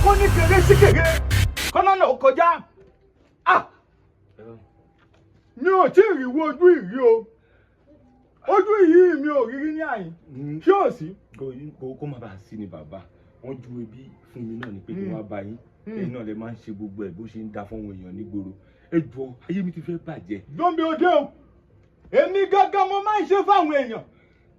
kó ní kéré sí kéré kọ́nà náà kọjá. mi ò tí ì rí wo ojú ìrí o ojú ìrí mi ò rírí ní àyìn ṣé ò sí. kó má bàa sí ni bàbá wọn ju ebi fún mi náà ni pé kí wọn bá yín ẹ̀yin náà lè máa ń ṣe gbogbo ẹ̀ bó ṣe ń da fún èèyàn nígboro ẹ jọ̀ọ́ ayé mi ti fẹ́ bàjẹ́. dóńbi òde o èmi gángan mo máa ń ṣe fáwọn èèyàn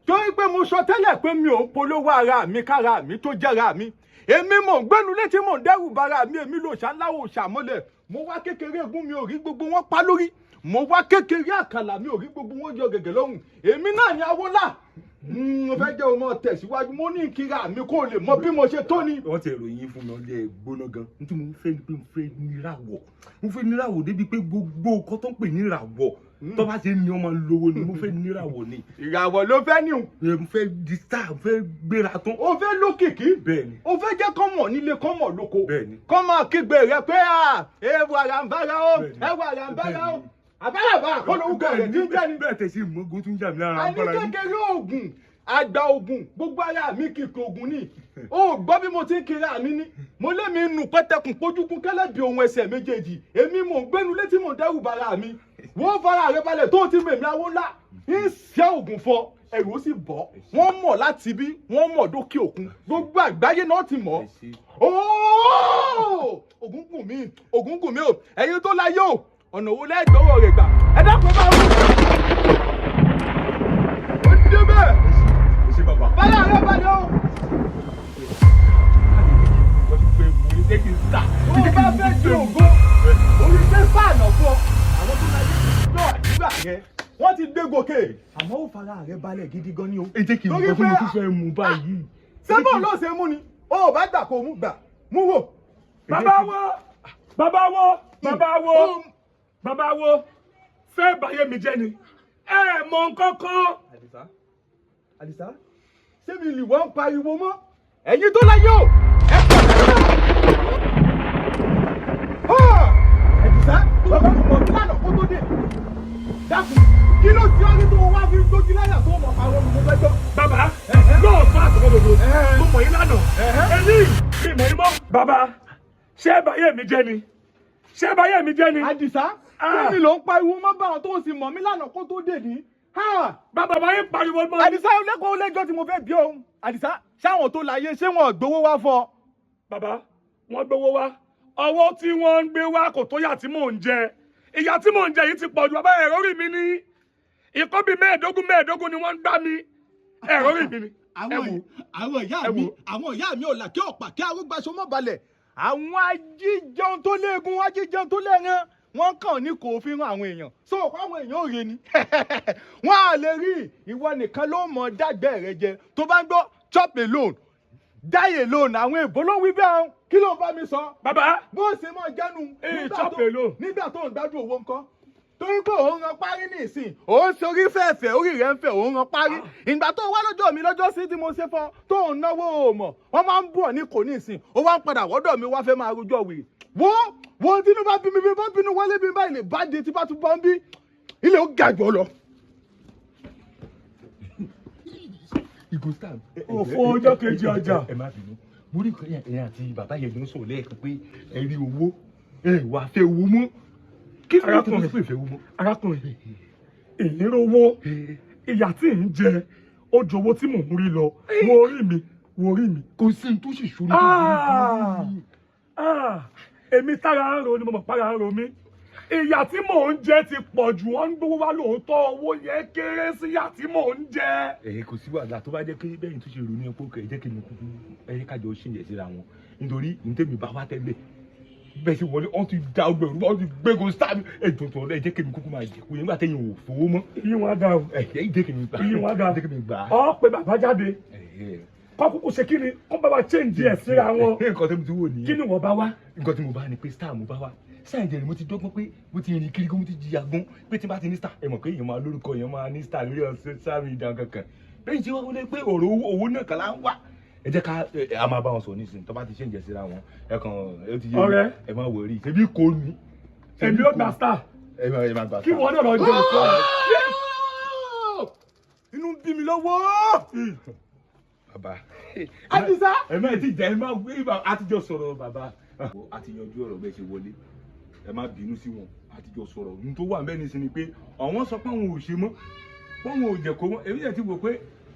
torí pé mo sọ tẹ́lẹ̀ pé mi ò ń polówó ara mi kára mi tó jẹ́ra mi èmi mò ń gbẹ́nu létí mò ń dẹ́rù bara mi èmi lò ṣáláwò ṣàmọ́lẹ̀ mo wá kékeré egún mi ò rí gbogbo wọn pa lórí mo wá kékeré àkàlà mi ò rí gbogbo wọn yọ gẹ̀gẹ̀ lọ́hùn èmi náà ni awolá mo fẹ́ jẹ́ ọmọ tẹ̀síwájú mo ní kíra mi kó lè mọ bí mo ṣe tó ni. wọ́n ti ròyìn fún mi ọdẹ gbóná gan nítorí mo fẹ́ pé mo fẹ́ níràwọ̀ débi pé gbogbo nǹkan tó ń pè níràwọ̀ tó bá ṣe ní ọmọ lówó ni mo fẹ́ níràwọ̀ ni. ìràwọ̀ ló fẹ́ ní o. mo fẹ́ di star mo fẹ́ gbéra tán. o fẹ́ lókìkí. bẹ́ẹ̀ni. o fẹ́ jẹ́ kọ́mọ̀ nílé kọ́mọ̀ lóko. bẹ́ẹ̀ni. kọ́mọ̀ kígbe rẹ pé ewu àràǹbára o ewu àràǹbára o àbáràbà àkọlówó rẹ̀ ti ń jẹ́ ni. bẹ́ẹ̀ tẹ̀sí ìmọ̀gún tún jà mí lára. àní kékeré oògùn àgbà oògùn gbogbo ara mi kìkì oògùn ni o gbọ́ bí mo ti ń kiri mi ní mo lé mi nù pẹ́tẹ́kùn pójúkún kẹ́lẹ́bí ohun ẹsẹ̀ méjèèjì èmi mò ń gbénu létí mò ń dẹ́rù bara mi wọ́n fara rẹ balẹ̀ tó ti mèmí awó ńlá ń ṣe oògùn fọ ẹ̀rù ó sì bọ́ wọ́n mọ̀ láti bí wọ́n mọ̀ dókè òkun gbogbo àgbáyé náà ti mọ̀ oògùn gùn mí o ẹ̀yin tó láyé o ọ̀nà owó lẹ́gbẹ̀wọ̀ rẹ̀ gbà ẹ dákun bá wù. ó dé bẹ́ẹ̀ bálá rẹ balẹ̀ o. tó o bá fẹ́ di ògo orí pé fáànà fún ọ àwọn tó láyé tó àdúrà rẹ wọ́n ti gbé gòkè àmọ́ ó fara rẹ balẹ̀ gidi gan ni o. ẹ jẹ́ kí n gbọ́ tó mo tún fẹ́ mú báyìí. sẹ́bọ̀ ló ṣe mú ni o ò bá gbà kó mú gbà mú wò. bàbá wo fẹ́ báyé mi jẹ́ ni ẹ mọ nǹkan kan. Àdìsá ṣé mi lè wọ́n pariwo mọ́ ẹ̀yin tó láyé o ẹ pọ̀ lẹ́yìn. Àdìsá bàbá mi mọ̀ nílànà kó tó dé dákun kí ló ti ọ́rí tó wá fi dójú láyà tó mọ̀ àwọn ọmọ fẹ́ gbọ́. bàbá yóò fún àtọkọdọdọ mo mọ̀ yín lánàá ẹni mi mọ̀ yín mọ́. bàbá ṣé báyé mi jẹ́ ni ṣé báyé mi jẹ́ ni. Àdìsá ṣé mi ló ń pariwo mọ́ báwọn tó sì mọ̀ mí lánàá kó tó dé ní. bàbá báyé pariwo mọ́. Àdìsá lẹ́kọ̀ọ́ lẹ́jọ́ tí mo fẹ́ bí òun Àdìsá ṣáwọn tó láyé ṣé wọn gbowó wá fọ. bàbá wọn gbowó wá ọwọ́ tí wọ́n ń gbé wá kò tó yà tí mò ń jẹ ìyà tí mò ń jẹ yìí ti pọ̀ jù bàbá ẹ̀rọ rí mi ní ìkọ́ bíi mẹ́ẹ̀ẹ́dógún ni wọ́n ń gbá mi ẹ̀rọ rí mi ní. àwọn ìyá mi ò là kí ọ̀pá kí arúgbáṣọ mọ́ balẹ̀ àwọn ajíjẹun tó léegun ajíjẹun tó lẹ́ran wọ́n kàn ní kò fi hàn àwọn èèyàn so àwọn èèyàn ò rè ni wọ́n á lè rí ìwọ nìkan ló mọ̀ dágbẹ́ rẹ jẹ tó bá ń gbọ́ chop alone die alone àwọn èèbó ló wí bẹ́ẹ̀ kí ló ń bá mi sọ. bàbá bó ṣe máa jẹ́nu chop alone nígbà tó ń gbádùn owó ńkọ́ torí pé òun ran parí ní ìsìn òun sorí fẹ́ẹ̀fẹ́ orí rẹ̀ ń fẹ́ òun ran parí ìgbà tó wá lọ́jọ́ mi lọ́jọ́ sí tí mo ṣe fọ́ tó ń náwó mọ̀ wọ́n máa ń bù ọ́ ní kò ní ìsìn ó wá ń padà wọ́dọ̀ mi wá fẹ́ máa rojọ́ wèrè wọ́n tí inú bá bí mi bí bá bínú wọlé bí báyìí lè bá de tí bá tún bá ń bí ilé ó ga jù ọ lọ. ìgò star òfò ọjọ́ kejì ọjà. ẹ má bínú mo rí nǹkan ẹ̀yin àti bàbá yẹn ló ń sọ̀rọ̀ lẹ́ẹ̀kan pé ẹ rí owó ẹ wà fẹ́ owó mọ́ kí ló ń tẹ̀lé pé ìfẹ́ owó mọ́. arákùnrin èyí rówó ìyà tí ń jẹ ó ju owó tí mò ń rí lọ wo orí mi. kò sí ní tó sì ṣòro tó burú. èmi tára ń ro ni mo mọ̀ para ń ro mí ìyà tí mò ń jẹ ti pọ̀ jù wọ́n ń gbówó wá lóòótọ́ owó yẹn kéré sí ìyà tí mò ń jẹ. kò sí wàhálà tó bá jẹ́ pé bẹ́ẹ̀ ni tó ṣe ronú ẹ pé ó kẹ́ ẹ jẹ́ kí mi kúkú ẹ kájọ ṣèyẹ síra wọn nítorí ntẹ́mi bá wá tẹ́lẹ̀ bẹ́ẹ̀ sì wọlé wọ́n ti da ọgbẹ̀rún wọ́n ti gbégo sáà ẹ tuntun ẹ jẹ́ kí mi kúkú máa jẹ kó yẹn nígbà tẹ́yìn ò fowó mọ́. iye wọn dá o ẹ jẹ́ kí mi gbà iye wọn dá jẹ́ kí mi gbà. ọ pé bàbá jáde kọ́ kúkú ṣe kí ni kó bá wa change ẹ̀ síra wọn. nǹkan tó mi ti wò nìyẹn. kí ni wọ́n bá wá. nǹkan tí mo bá ní pé star mo bá wá sáà ìjẹ̀rì mo ti dọ́gbọ́n pé mo ti rìn kiri kó mo ti jìyà gan pé tí n bá ti ní star ẹ mọ̀ pé èèyàn máa lórúkọ èèyàn máa ní star lórí ọ̀sẹ̀ sáré ìdá kankan lẹ́yìn tí wọ́n wọlé pé ọ̀rọ̀ owó náà kàn lá ń wá ẹ jẹ́ ká a máa bá wọn sọ nísìnyí tó bá ti ṣèǹjẹ síra wọn ẹ kàn ẹ ti yé ọ̀rẹ́ ẹ máa wọrí ṣebí kò ní. èmi ó gbà star ẹ máa gbà star kí wọ́n náà lọ jẹ òkú inú bí mi lọ́wọ́ bàbá. Àdìsá. ẹ má ti jà ẹ má gbé àtijọ́ sọ̀rọ̀ bàbá. àti yanjú ọ̀rọ̀ bẹ́ẹ̀ ṣe wọlé ẹ má bínú sí wọn àtijọ́ sọ̀rọ̀ ohun tó wà bẹ́ẹ̀ nísìnyí pé àwọn sọ pé àwọn ò ṣe mọ́ wọn ò jẹ̀kó mọ́ èmi yẹn ti wò pé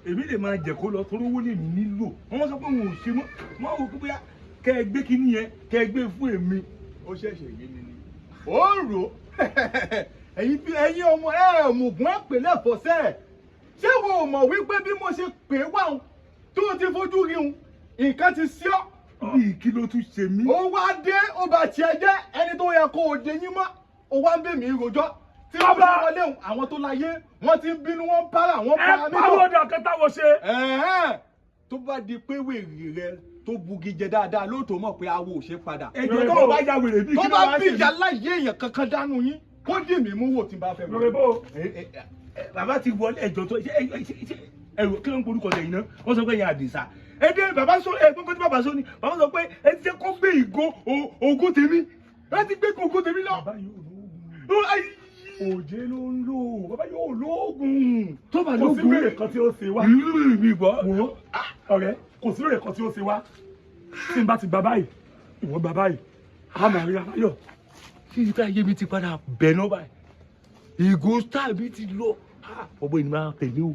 èmi lè máa jẹ̀kó lọ torí owó lè mí nílò wọn sọ pé àwọn ò ṣe mọ́ wọn wò pé bóyá kẹ́ ẹ gbé kinní yẹn kẹ́ ẹ gbé fún èmi. ó ṣẹ̀ṣẹ̀ yé mi ni. ó ń rò ẹ̀yin ọmọ mùgún ẹ̀pẹ̀lẹ̀ fọ́sẹ̀ ṣé wo ò mọ̀ wípé bí mo ṣe pè é wá tó ti fojú rí un nǹkan ti sí ọ́. bí kí ló tún ṣe mí. ó wá dé ó bá tiẹ̀ jẹ́ ẹni tó yẹ kó o dé yín mọ́ ó wá ń bẹ̀ mí rojọ́ tí wọ́n bá wọlé òun àwọn tó láyé wọ́n ti ń bínú wọ́n ń para wọ́n para mí. ẹ pariwo dà kẹta wo ṣe. tó bá di pé wèrè rẹ tó bugi jẹ dáadáa lóòótọ́ mọ̀ pé awo ò ṣe padà. ẹjọ́ tó bá ya wèrè bí tó kí ló bá wá bí ṣe ìjà láyé èèyàn kankan dánú yín kó dì mí mú wò tí n bá fẹ́ lórí bó. bàbá ti wọlé ẹjọ́ tó ẹrù kí ló ń porúkọ lẹ́yìn náà wọ́n sọ pé yẹn Àdìsá ẹdẹ bàbá sọ gbogbo tí bàbá sọ ni bàbá sọ pé ẹ ti jẹ́ kó gbé ìgò ògùn tèmi ẹ ti gbé ògùn tèmi lọ. bàbá yóò lóògùn òjé ló ń lò bàbá yóò lóògùn tó bá kò sí lóògùn wèrè kan tí ó ṣe wá. mi gbọ́. wò ó ọ̀rẹ́ kò sí wèrè kan tí ó ṣe wá tí n bá ti gbà báyìí ìwọ gbà báyìí a máa rí aláyọ̀. tí ìta ayé mi ti padà bẹ̀ náà báyìí ìgò star mi ti lọ ọgbọ́n ìnira tẹ̀lé o.